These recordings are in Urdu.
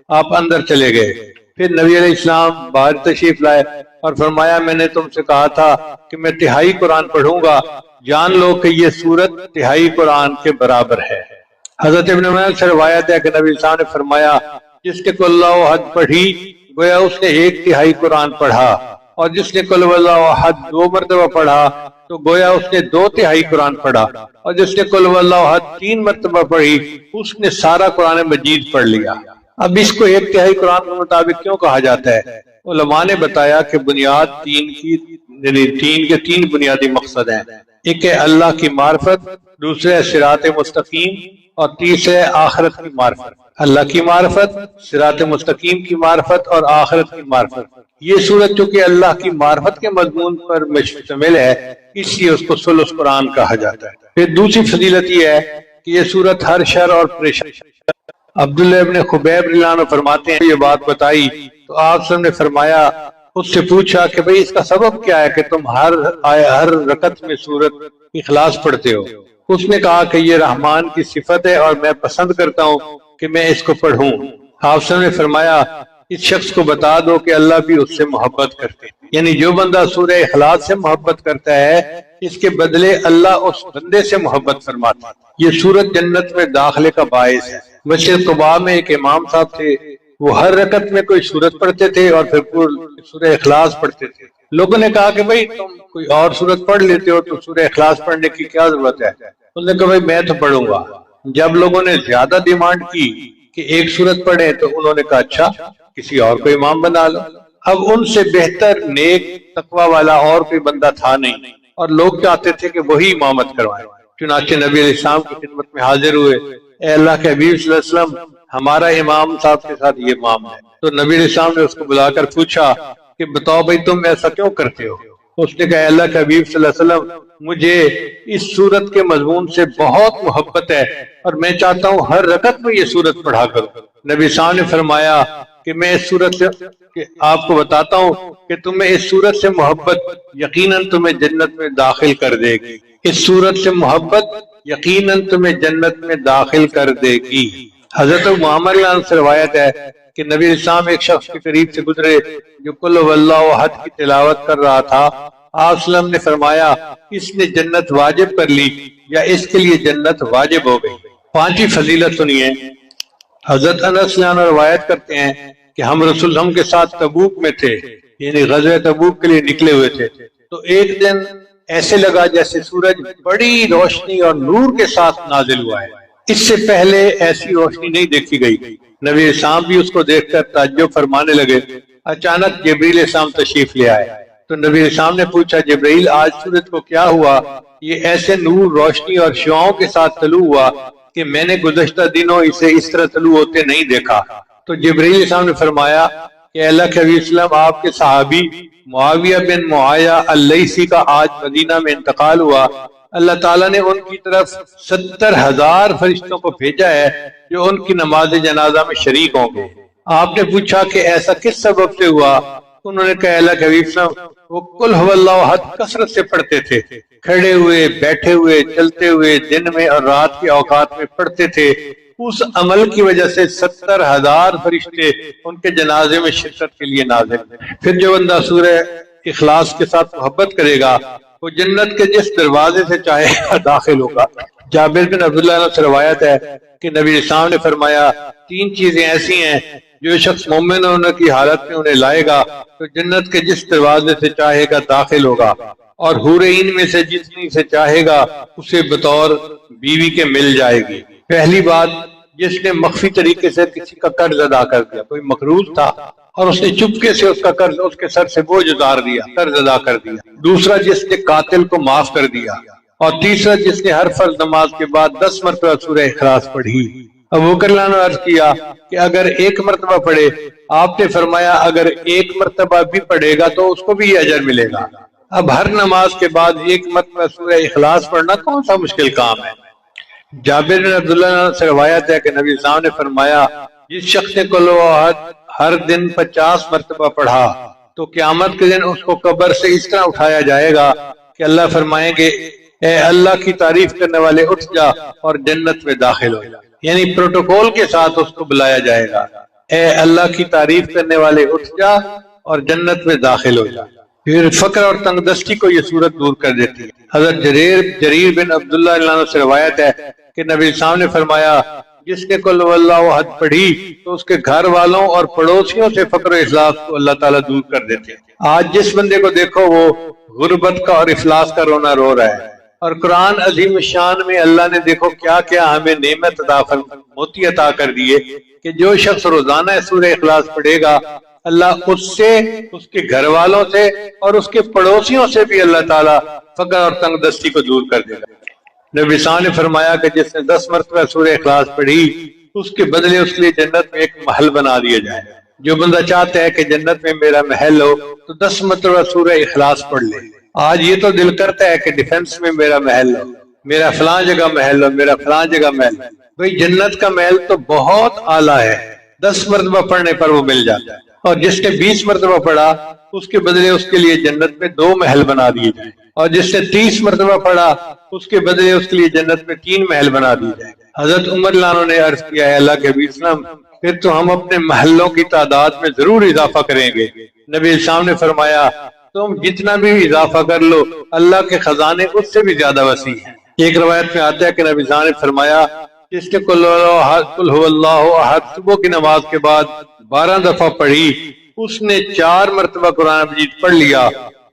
آپ اندر چلے گئے۔ پھر نبی علیہ السلام باہر تشریف لائے اور فرمایا میں نے تم سے کہا تھا کہ میں تہائی قرآن پڑھوں گا، جان لو کہ یہ سورت تہائی قرآن کے برابر ہے۔ حضرت ابن عمر سے روایت ہے کہ نبی صلی اللہ علیہ وسلم نے فرمایا جس نے قل اللہ احد پڑھی گویا اس نے 1/3 قرآن پڑھا، اور جس نے قل اللہ احد 2 مرتبہ پڑھا تو گویا اس نے 2/3 قرآن پڑھا، اور جس نے قل اللہ احد 3 مرتبہ پڑھی اس نے سارا قرآن مجید پڑھ لیا۔ اب اس کو 1/3 قرآن کے مطابق کیوں کہا جاتا ہے؟ علماء نے بتایا کہ بنیاد تین کے 3 بنیادی مقصد ہیں۔ ایک ہے اللہ کی معرفت، دوسرے ہے صراط مستقیم، اور تیسرے ہے آخرت کی معرفت۔ اللہ کی معرفت، صراط مستقیم کی معرفت اور آخرت کی معرفت۔ یہ سورت چونکہ اللہ کی معرفت کے مضمون پر مشتمل ہے اس لیے اس کو ثلث قرآن کہا جاتا ہے۔ پھر دوسری فضیلت یہ ہے کہ یہ سورت ہر شر اور پریشانی۔ عبداللہ ابن خبیب رضی اللہ عنہ فرماتے ہیں یہ بات بتائی تو آپ نے فرمایا اس سے پوچھا کہ بھئی اس کا سبب کیا ہے کہ تم ہر رکعت میں سورت اخلاص پڑھتے ہو؟ اس نے کہا کہ یہ رحمان کی صفت ہے اور میں پسند کرتا ہوں کہ میں اس کو پڑھوں۔ آپ نے فرمایا اس شخص کو بتا دو کہ اللہ بھی اس سے محبت کرتے ہیں، یعنی جو بندہ سورہ اخلاص سے محبت کرتا ہے اس کے بدلے اللہ اس بندے سے محبت فرماتا ہے۔ یہ سورت جنت میں داخلے کا باعث ہے۔ مسجد قباء میں ایک امام صاحب تھے، وہ ہر رکعت میں کوئی سورت پڑھتے تھے اور پھر سورہ اخلاص پڑھتے تھے۔ لوگوں نے کہا کہ بھئی تم کوئی اور سورت پڑھ لیتے ہو تو سورہ اخلاص پڑھنے کی کیا ضرورت ہے؟ انہوں نے کہا بھئی میں تو پڑھوں گا۔ جب لوگوں نے زیادہ ڈیمانڈ کی کہ ایک سورت پڑھیں تو انہوں نے کہا اچھا کسی اور کو امام بنا لو۔ اب ان سے بہتر نیک تقوی والا اور کوئی بندہ تھا نہیں اور لوگ چاہتے تھے کہ وہی امامت کروائیں۔ چنانچہ نبی علیہ السلام کی خدمت میں حاضر ہوئے، اے اللہ کے حبیب صلی اللہ علیہ وسلم ہمارا امام صاحب کے ساتھ یہ امام ہے۔ تو نبی علیہ السلام نے اس کو بلا کر پوچھا کہ بتاؤ بھائی تم ایسا کیوں کرتے ہو؟ اس نے کہا اللہ کے حبیب صلی اللہ علیہ وسلم مجھے اس سورت کے مضمون سے بہت محبت ہے اور میں چاہتا ہوں ہر رکعت میں یہ سورت پڑھا کروں۔ نبی صاحب نے فرمایا کہ میں اس سورت سے آپ کو بتاتا ہوں کہ تمہیں اس سورت سے محبت یقیناً تمہیں جنت میں داخل کر دے گی۔ اس سورت سے محبت یقیناً تمہیں جنت میں داخل کر دے گی۔ حضرت محمد علیہ السلام سے روایت ہے کہ نبی علیہ السلام ایک شخص کے قریب سے گزرے جو قل هو اللہ احد کی تلاوت کر رہا تھا۔ آپ صلی اللہ علیہ وسلم نے فرمایا اس نے جنت واجب کر لی یا اس کے لیے جنت واجب ہو گئی۔ 5ویں فضیلت سنیے۔ حضرت انس رضی اللہ عنہ روایت کرتے ہیں کہ ہم رسول اللہ کے ساتھ تبوک میں تھے، یعنی غزوہ تبوک کے لیے نکلے ہوئے تھے، تو ایک دن ایسے لگا جیسے سورج بڑی روشنی اور نور کے ساتھ نازل ہوا ہے، اس سے پہلے ایسی روشنی نہیں دیکھی گئی۔ نبی السلام بھی اس کو دیکھ کر تعجب فرمانے لگے۔ اچانک جبریل السلام تشریف لے آئے تو نبی السلام نے پوچھا جبریل آج سورج کو کیا ہوا؟ یہ ایسے نور روشنی اور شعاؤں کے ساتھ طلوع ہوا کہ میں نے گزشتہ دنوں اسے اس طرح طلوع ہوتے نہیں دیکھا۔ تو جبریل السلام نے فرمایا کہ اللہ کے حبیب صلی اللہ علیہ وسلم آپ کے صحابی معاویہ بن معاویہ اللیثی کا آج مدینہ میں انتقال ہوا، اللہ تعالیٰ نے ان کی طرف 70,000 فرشتوں کو بھیجا ہے جو ان کی نماز جنازہ میں شریک ہوں گے۔ آپ نے پوچھا کہ ایسا کس سبب سے ہوا؟ انہوں نے کہا اللہ کے حبیب صلی اللہ علیہ وسلم وہ قل هو اللہ احد کثرت سے پڑھتے تھے، کھڑے ہوئے، بیٹھے ہوئے، چلتے ہوئے، دن میں اور رات کے اوقات میں پڑھتے تھے۔ اس عمل کی وجہ سے 70,000 فرشتے ان کے جنازے میں شرکت کے لیے نازل۔ پھر جو بندہ سورہ اخلاص کے ساتھ محبت کرے گا وہ جنت کے جس دروازے سے چاہے گا داخل ہوگا۔ جابر بن عبداللہ سے روایت ہے کہ نبی اسلام نے فرمایا 3 چیزیں ایسی ہیں جو شخص مومن ہونے کی حالت میں انہیں لائے گا تو جنت کے جس دروازے سے چاہے گا داخل ہوگا، اور حورین میں سے جتنی سے چاہے گا اسے بطور بیوی کے مل جائے گی۔ پہلی بات، جس نے مخفی طریقے سے کسی کا قرض ادا کر دیا، کوئی مقروض تھا اور اس نے چپکے سے اس کا قرض اس کے سر سے بوجھ اتار دیا، قرض ادا کر دیا۔ دوسرا، جس نے قاتل کو معاف کر دیا، اور تیسرا، جس نے ہر فرض نماز کے بعد 10 مرتبہ سورہ اخلاص پڑھی۔ ابو بکر رضی اللہ عنہ نے عرض کیا کہ اگر 1 مرتبہ پڑھے، آپ نے فرمایا اگر 1 مرتبہ بھی پڑھے گا تو اس کو بھی یہ اجر ملے گا۔ اب ہر نماز کے بعد 1 مرتبہ سورہ اخلاص پڑھنا کون سا مشکل کام ہے؟ جابر بن عبداللہ سے روایت ہے کہ نبی صلی اللہ علیہ وسلم نے فرمایا جس شخص نے قل هو احد ہر دن 50 مرتبہ پڑھا تو قیامت کے دن اس کو قبر سے اس طرح اٹھایا جائے گا کہ اللہ فرمائیں گے اے اللہ کی تعریف کرنے والے اٹھ جا اور جنت میں داخل ہو جا، یعنی پروٹوکول کے ساتھ اس کو بلایا جائے گا۔ اے اللہ کی تعریف کرنے والے اٹھ جا اور جنت میں داخل ہو جا۔ پھر فقر اور تنگ دستی کو یہ صورت دور کر دیتی ہے۔ حضرت جریر بن عبداللہ اللہ عنہ سے روایت ہے کہ نبی صاحب نے فرمایا جس نے قل هو اللہ احد پڑھی تو اس کے گھر والوں اور پڑوسیوں سے فقر و افلاس کو اللہ تعالیٰ دور کر دیتے ہیں۔ آج جس بندے کو دیکھو وہ غربت کا اور افلاس کا رونا رو رہا ہے، اور قرآن عظیم الشان میں اللہ نے دیکھو کیا کیا ہمیں نعمت موتی عطا کر دیے کہ جو شخص روزانہ سورہ اخلاص پڑھے گا اللہ اس سے، اس کے گھر والوں سے اور اس کے پڑوسیوں سے بھی اللہ تعالیٰ فقر اور تنگ دستی کو دور کر دے گا۔ نبی صاحب نے فرمایا کہ جس نے 10 مرتبہ سورہ اخلاص پڑھی اس کے بدلے اس کے لیے جنت میں ایک محل بنا دیا جائے۔ جو بندہ چاہتا ہے کہ جنت میں میرا محل ہو تو 10 مرتبہ سورہ اخلاص پڑھ لے۔ آج یہ تو دل کرتا ہے کہ ڈیفنس میں میرا محل ہو، میرا فلاں جگہ محل ہو، میرا فلاں جگہ محل ہو۔ بھئی جنت کا محل تو بہت اعلیٰ ہے، 10 مرتبہ پڑھنے پر وہ مل جاتا ہے، اور جس نے 20 مرتبہ پڑھا اس کے بدلے اس کے لیے جنت میں 2 محل بنا دیے جائیں، اور جس نے 30 مرتبہ پڑھا اس کے بدلے اس کے لیے جنت میں 3 محل بنا دیے جائیں۔ حضرت عمر اللہ عنہ نے عرض کیا ہے اللہ کے حبیب صلی اللہ علیہ وسلم پھر تو ہم اپنے محلوں کی تعداد میں ضرور اضافہ کریں گے۔ نبی اسلام نے فرمایا تم جتنا بھی اضافہ کر لو اللہ کے خزانے اس سے بھی زیادہ وسیع ہیں۔ ایک روایت میں آتا ہے کہ نبی صاحب نے فرمایا جس نے قل هو اللہ احد صبح کی نماز کے بعد 12 دفعہ پڑھی اس نے 4 مرتبہ قرآن مجید پڑھ لیا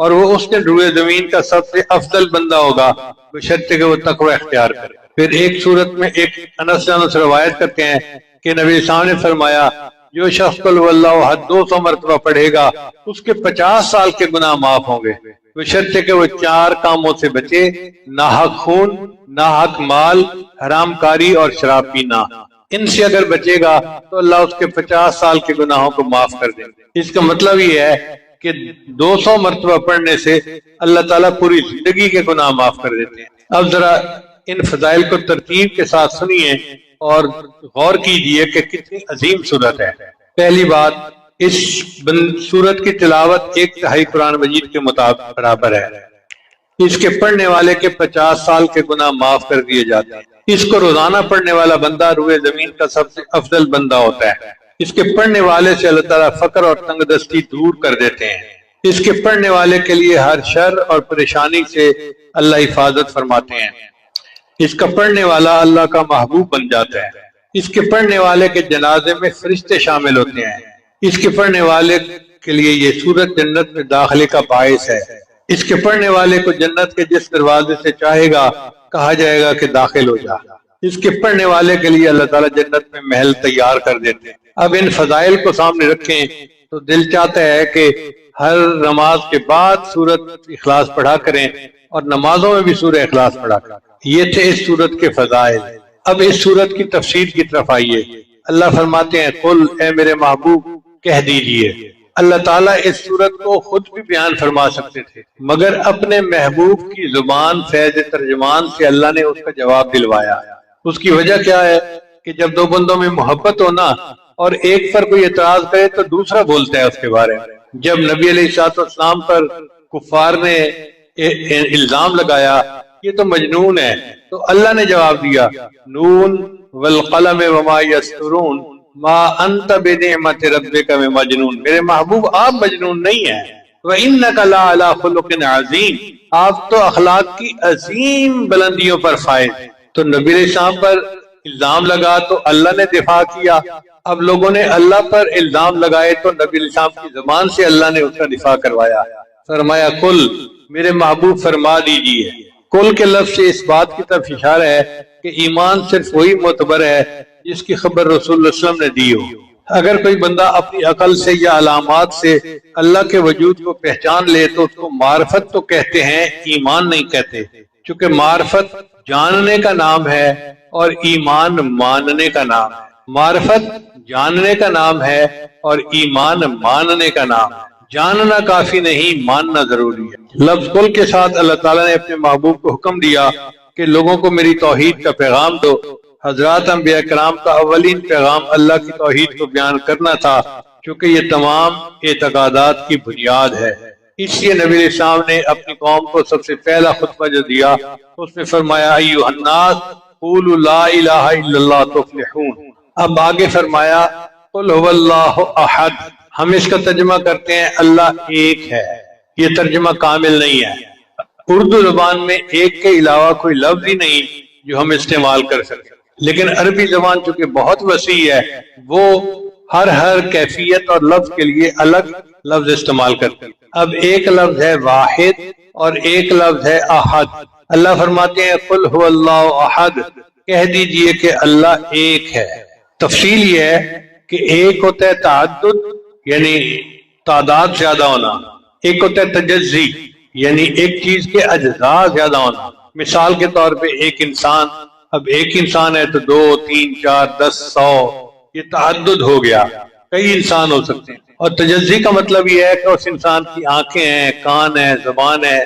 اور وہ اس نے روئے زمین کا سب سے افضل بندہ ہوگا بشرطے کہ وہ تقوی اختیار کرے۔ پھر ایک صورت میں ایک انس سے روایت کرتے ہیں کہ نبی صاحب نے فرمایا جو شخص قل هو اللہ احد 200 مرتبہ پڑھے گا اس کے 50 سال کے گناہ معاف ہوں گے بشرطے کہ وہ 4 کاموں سے بچے، ناحق خون، ناحق مال، حرام کاری اور شراب پینا۔ ان سے اگر بچے گا تو اللہ اس کے 50 سال کے گناہوں کو معاف کر دیں گے۔ اس کا مطلب یہ ہے کہ 200 مرتبہ پڑھنے سے اللہ تعالیٰ پوری زندگی کے گناہ معاف کر دیتے ہیں۔ اب ذرا ان فضائل کو ترتیب کے ساتھ سنیے اور غور کیجئے کہ کتنی عظیم صورت ہے۔ پہلی بات، اس صورت کی تلاوت 1/3 قرآن مجید کے مطابق برابر ہے۔ اس کے پڑھنے والے کے 50 سال کے گناہ معاف کر دیے جاتے ہیں۔ اس کو روزانہ پڑھنے والا بندہ روئے زمین کا سب سے افضل بندہ ہوتا ہے۔ اس کے پڑھنے والے سے اللہ تعالیٰ فقر اور تنگ دستی دور کر دیتے ہیں۔ اس کے پڑھنے والے کے لیے ہر شر اور پریشانی سے اللہ حفاظت فرماتے ہیں۔ اس کا پڑھنے والا اللہ کا محبوب بن جاتا ہے۔ اس کے پڑھنے والے کے جنازے میں فرشتے شامل ہوتے ہیں۔ اس کے پڑھنے والے کے لیے یہ سورت جنت میں داخلے کا باعث ہے۔ اس کے پڑھنے والے کو جنت کے جس دروازے سے چاہے گا کہا جائے گا کہ داخل ہو جا۔ اس کے پڑھنے والے کے لیے اللہ تعالیٰ جنت میں محل تیار کر دیتے ہیں۔ اب ان فضائل کو سامنے رکھیں تو دل چاہتا ہے کہ ہر نماز کے بعد سورت اخلاص پڑھا کریں اور نمازوں میں بھی سورہ اخلاص پڑھا کریں۔ یہ تھے اس سورت کے فضائل۔ اب اس سورت کی تفسیر کی طرف آئیے۔ اللہ فرماتے ہیں قل اے میرے محبوب کہہ دیجئے۔ اللہ تعالیٰ اس سورت کو خود بھی بیان فرما سکتے تھے مگر اپنے محبوب کی زبان فیض ترجمان سے اللہ نے اس کا جواب دلوایا۔ اس کی وجہ کیا ہے کہ جب 2 بندوں میں محبت ہونا اور ایک پر کوئی اعتراض کرے تو دوسرا بولتا ہے اس کے بارے میں۔ جب نبی علیہ السلام پر کفار نے الزام لگایا یہ تو مجنون ہے تو اللہ نے جواب دیا نون والقلم وما یسطرون ما انت بنعمت ربک بمجنون، میرے محبوب آپ مجنون نہیں ہیں۔ وانک لعلی خلق عظیم، آپ تو اخلاق کی عظیم بلندیوں پر فائز۔ تو نبی علیہ السلام پر الزام لگا تو اللہ نے دفاع کیا۔ اب لوگوں نے اللہ پر الزام لگائے تو نبی علیہ السلام کی زبان سے اللہ نے اس کا دفاع کروایا۔ فرمایا کل میرے محبوب فرما دیجیے۔ کل کے لفظ سے اس بات کی طرف اشارہ ہے کہ ایمان صرف وہی معتبر ہے جس کی خبر رسول اللہ صلی اللہ علیہ وسلم نے دی ہو۔ اگر کوئی بندہ اپنی عقل سے یا علامات سے اللہ کے وجود کو پہچان لے تو اس کو معرفت تو کہتے ہیں، ایمان نہیں کہتے، چونکہ معرفت جاننے کا نام ہے اور ایمان ماننے کا نام ہے۔ معرفت جاننے کا نام ہے اور ایمان ماننے کا نام ہے۔ جاننا کافی نہیں، ماننا ضروری ہے۔ لفظ کل کے ساتھ اللہ تعالیٰ نے اپنے محبوب کو حکم دیا کہ لوگوں کو میری توحید کا پیغام دو۔ حضرات انبیاء کرام کا اولین پیغام اللہ کی توحید کو بیان کرنا تھا، کیونکہ یہ تمام اعتقادات کی بنیاد ہے۔ اس لیے نبی علیہ السلام نے اپنی قوم کو سب سے پہلا خطبہ جو دیا اس میں فرمایا ایھا الناس قولوا لا الہ الا اللہ تفلحون۔ اب آگے فرمایا قل هو اللہ احد، ہم اس کا ترجمہ کرتے ہیں اللہ ایک ہے، یہ ترجمہ کامل نہیں ہے۔ اردو زبان میں ایک کے علاوہ کوئی لفظ ہی نہیں جو ہم استعمال کر سکیں، لیکن عربی زبان چونکہ بہت وسیع ہے، وہ ہر کیفیت اور لفظ کے لیے الگ لفظ استعمال کرتے ہیں۔ اب ایک لفظ ہے واحد اور ایک لفظ ہے احد۔ اللہ فرماتے ہیں قل هو اللہ احد، کہہ دیجئے کہ اللہ ایک ہے۔ تفصیل یہ ہے کہ ایک ہوتا ہے تعدد یعنی تعداد زیادہ ہونا، ایک ہوتا ہے تجزی یعنی ایک چیز کے اجزاء زیادہ ہونا۔ مثال کے طور پہ ایک انسان، اب ایک انسان ہے تو 2 3 4 10 100، یہ تعدد ہو گیا، کئی انسان ہو سکتے ہیں۔ اور تجزی کا مطلب یہ ہے کہ اس انسان کی آنکھیں ہیں، کان ہے، زبان ہے،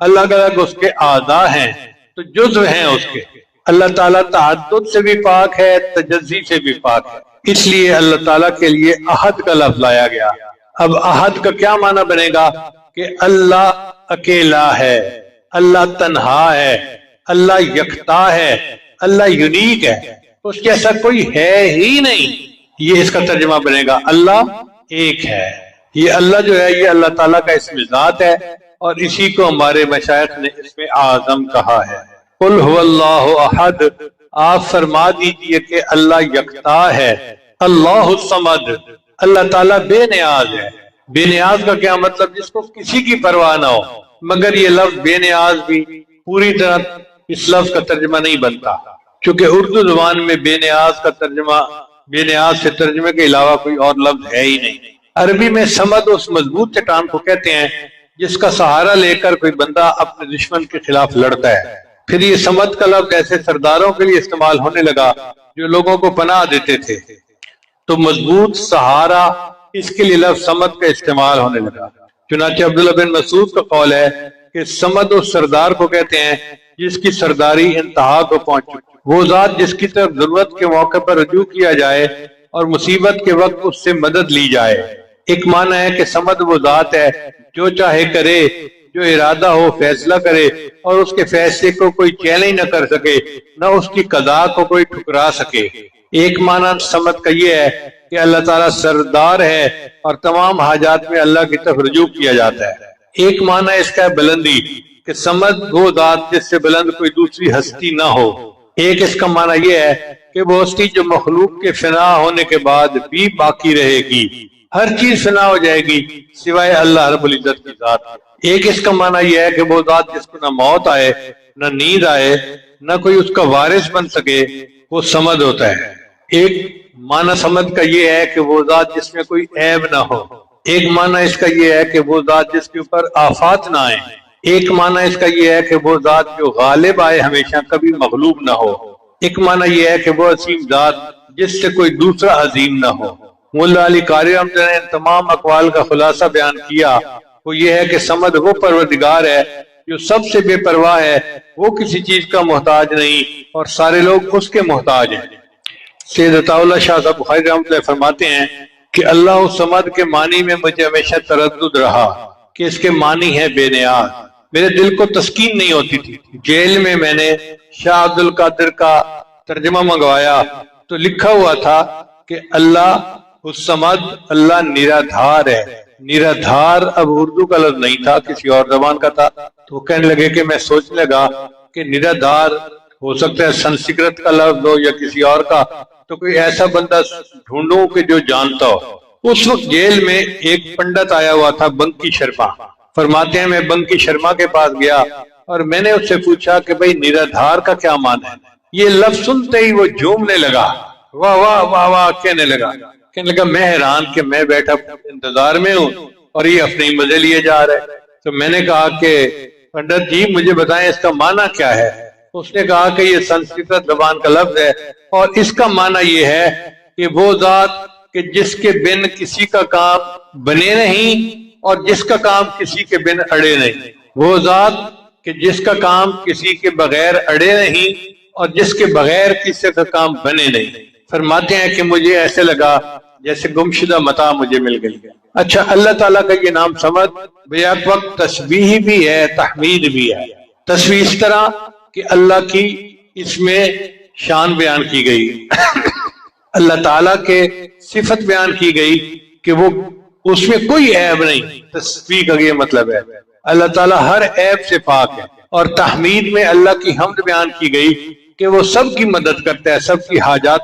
الگ الگ اس کے اعضاء ہیں، تو جزو ہیں اس کے۔ اللہ تعالیٰ تعدد سے بھی پاک ہے، تجزی سے بھی پاک ہے، اس لیے اللہ تعالیٰ کے لیے احد کا لفظ لایا گیا۔ اب احد کا کیا معنی بنے گا کہ اللہ اکیلا ہے، اللہ تنہا ہے، اللہ یکتا ہے، اللہ یونیک ہے، اس جیسا کوئی ہے ہی نہیں، یہ اس کا ترجمہ بنے گا اللہ ایک ہے۔ یہ اللہ جو ہے یہ اللہ تعالیٰ کا اسم ذات ہے، اور اسی کو ہمارے مشائخ نے اسم اعظم کہا ہے۔ قل هو اللہ احد، آپ فرما دیجئے کہ اللہ یکتا ہے۔ اللہ الصمد، اللہ تعالیٰ بے نیاز ہے۔ بے نیاز کا کیا مطلب؟ جس کو کسی کی پرواہ نہ ہو، مگر یہ لفظ بے نیاز بھی پوری طرح اس لفظ کا ترجمہ نہیں بنتا، چونکہ اردو زبان میں بے نیاز کا ترجمہ، بے نیاز سے ترجمے کے علاوہ کوئی اور لفظ ہے ہی نہیں۔ عربی میں صمد اس مضبوط چٹان کو کہتے ہیں جس کا سہارا لے کر کوئی بندہ اپنے دشمن کے خلاف لڑتا ہے۔ پھر یہ صمد کا لفظ ایسے سرداروں کے لیے استعمال ہونے لگا جو لوگوں کو پناہ دیتے تھے، تو مضبوط سہارا اس کے لیے لفظ صمد کا استعمال ہونے لگا۔ چنانچہ عبداللہ بن مسعود کا قول ہے کہ صمد اس سردار کو کہتے ہیں جس کی سرداری انتہا کو پہنچ چکی، وہ ذات جس کی طرف ضرورت کے موقع پر رجوع کیا جائے اور مصیبت کے وقت اس سے مدد لی جائے۔ ایک معنی ہے کہ صمد وہ ذات ہے جو چاہے کرے، جو ارادہ ہو فیصلہ کرے، اور اس کے فیصلے کو کوئی چیلنج نہ کر سکے، نہ اس کی قضاء کو کوئی ٹھکرا سکے۔ ایک معنی صمد کا یہ ہے کہ اللہ تعالیٰ سردار ہے اور تمام حاجات میں اللہ کی طرف رجوع کیا جاتا ہے۔ ایک معنی اس کا ہے بلندی، کہ صمد وہ ذات جس سے بلند کوئی دوسری ہستی نہ ہو۔ ایک اس کا معنی یہ ہے کہ وہ ہستی جو مخلوق کے فنا ہونے کے بعد بھی باقی رہے گی، ہر چیز فنا ہو جائے گی سوائے اللہ رب العزت کی ذات۔ ایک اس کا معنی یہ ہے کہ وہ ذات جس کو نہ موت آئے، نہ نیند آئے، نہ کوئی اس کا وارث بن سکے، وہ صمد ہوتا ہے۔ ایک معنی صمد کا یہ ہے کہ وہ ذات جس میں کوئی عیب نہ ہو۔ ایک معنی اس کا یہ ہے کہ وہ ذات جس کے اوپر آفات نہ آئے۔ ایک معنی اس کا یہ ہے کہ وہ ذات جو غالب آئے ہمیشہ، کبھی مغلوب نہ ہو۔ ایک معنی یہ ہے کہ وہ عظیم ذات جس سے کوئی دوسرا عظیم نہ ہو۔ مولا علی قاری رحمۃ اللہ نے ان تمام اقوال کا خلاصہ بیان کیا، وہ یہ ہے کہ صمد وہ پروردگار ہے جو سب سے بے پرواہ ہے، وہ کسی چیز کا محتاج نہیں اور سارے لوگ اس کے محتاج ہیں۔ سید عطا اللہ شاہ صاحب بخاری رحمۃ اللہ فرماتے ہیں کہ اللہ الصمد کے معنی میں مجھے ہمیشہ تردد رہا کہ اس کے معنی ہے بے نیاز۔ میرے دل کو تسکین نہیں ہوتی تھی۔ جیل میں میں نے شاہ عبد القادر کا ترجمہ منگوایا تو لکھا ہوا تھا کہ اللہ الصمد، اللہ نرادھار ہے۔ نرادھار اب اردو کا لفظ نہیں تھا، کسی اور زبان کا تھا، تو وہ کہنے لگے کہ میں سوچنے لگا کہ نرادھار ہو سکتا ہے سنسکرت کا لفظ ہو یا کسی اور کا، تو کوئی ایسا بندہ ڈھونڈوں کہ جو جانتا ہو۔ اس وقت جیل میں ایک پنڈت آیا ہوا تھا، بنکی شرما۔ فرماتے ہیں میں بنکی شرما کے پاس گیا اور میں نے اس سے پوچھا کہ بھئی نرادھار کا کیا معنی ہے؟ یہ لفظ سنتے ہی وہ جھومنے لگا، واہ واہ واہ واہ کہنے لگا میں حیران کہ میں بیٹھا انتظار میں ہوں اور یہ اپنے ہی مزے لیے جا رہے۔ تو میں نے کہا کہ پنڈت جی مجھے بتائیں اس کا معنی کیا ہے؟ اس نے کہا کہ یہ سنسکرت زبان کا لفظ ہے اور اس کا معنی یہ ہے کہ وہ ذات کہ جس کے بن کسی کا کام بنے نہیں اور جس کا کام کسی کے بن اڑے نہیں، وہ ذات کہ جس کا کام کسی کے بغیر اڑے نہیں اور جس کے بغیر کسی کا کام بنے نہیں۔ فرماتے ہیں کہ مجھے ایسے لگا جیسے گمشدہ متاع مجھے مل گئی۔ اچھا، اللہ تعالیٰ کا یہ نام صمد بیک وقت تسبیح بھی ہے، تحمید بھی ہے۔ تسبیح اس طرح کہ اللہ کی اس میں شان بیان کی گئی اللہ تعالیٰ کے صفت بیان کی گئی کہ وہ اس میں کوئی عیب نہیں، تصفیہ کا یہ مطلب ہے اللہ تعالیٰ ہر عیب سے پاک ہے، اور تحمید میں اللہ کی حمد بیان کی گئی کہ وہ سب کی مدد کرتا ہے، سب کی حاجات